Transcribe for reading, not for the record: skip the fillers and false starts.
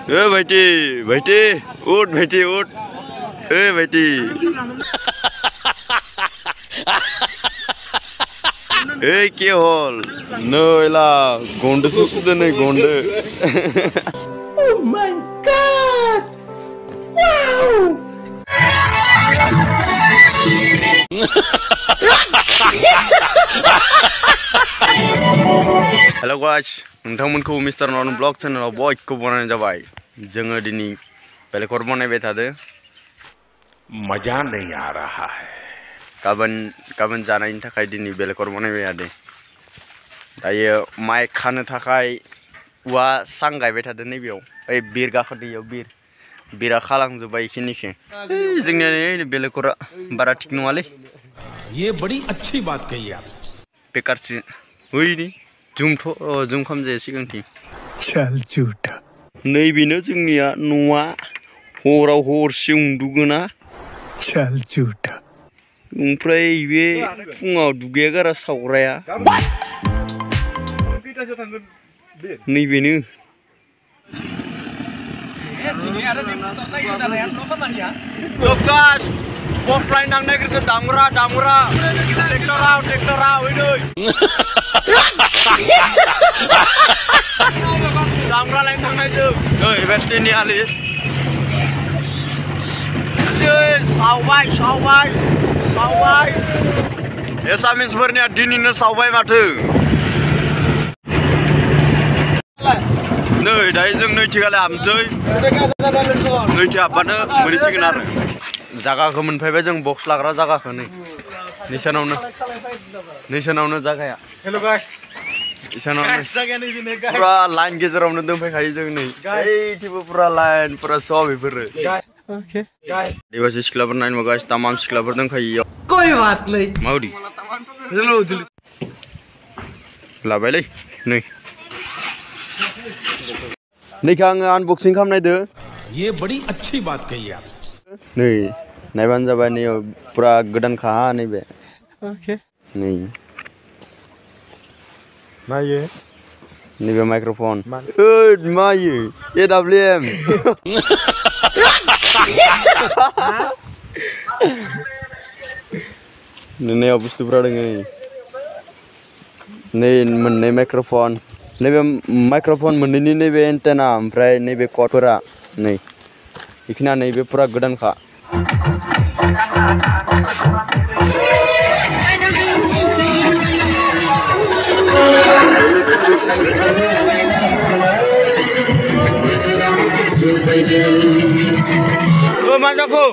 भाईटी भाईटी उठ भाईटी उठ भाईटी के हल नैला गंडसो सुदो नै गंड Oh my God! Wow! Hello guys नोंथांमोनखौ मिस्टार नन ब्लॉग चैनलाव बयखौ बनायनाय जाबाय जोङो दिनै बेलेखर बनायबाय थादो मजा नहीं आ रहा है गाबोन जानायनि थाखाय दिनै बेलेखर बनायबाय थादो दायो माइ खानो थाखाय औवा सां गायबाय थादो नैबेयाव ओइ बिर गाखोदैयाव बिरा खालांजोब्बाय इखिनिखौ जोंनिया नै बेलेखरा बारा थिक नङालै ये बड़ी अच्छी बात कही आप बेकारसो ओइनि जुम खालामजाया सिगांथिं चल झूठा नैबेनो जोंनिया न'आ हराव हरसे उन्दुगोना चल झूठा ओमफ्राय बे फुङाव दुगैया गारा सावग्राया नैबेनो बक्सलाइन नांनो नागिरदों दामग्रा ट्रेक्टराव दामग्रा लाइन थांनायजों ओइ बेटिनि आलि सावबाय एसामिसफोरनिया दिनैनो सावबाय माथो नै दायो जों नैथिखालि हाबनोसै नैथि हाबबानो मोनहैसिगोन आरो जागाखौ मोनफैबाय जों बक्स लाग्रा जागाखौ नैसानावनो जागाया हेलो गाइस इसानावनो पुरा लाइन गेजेरावनो दोनफैखायो जों नै ओइथिबो पुरा लाइन पुरा सब बेफोरो ओके दिबासि सिख्लाफोर नायनो गाइस तमाम सिख्लाफोर दंखायो कोई बात नहीं माउदी लाबायलै नैखौ आङो आनबक्सिं खालामनायदो ये बड़ी अच्छी बात कही आप नै नायबानो जाबाय नै पुरा गोदानखा नैबे ओके नै मायो नैबे माइक्रोफन ओइ मायो AWM नैयाव बुस्थुफोरा दङ नै मोननै माइक्रोफन नैबे माइक्रोफन मोननैनि नैबे एन्टेना ओमफ्राय नैबे कटफोरा नै इखिना नैबे पुरा गोदानखा ओ माजाखौ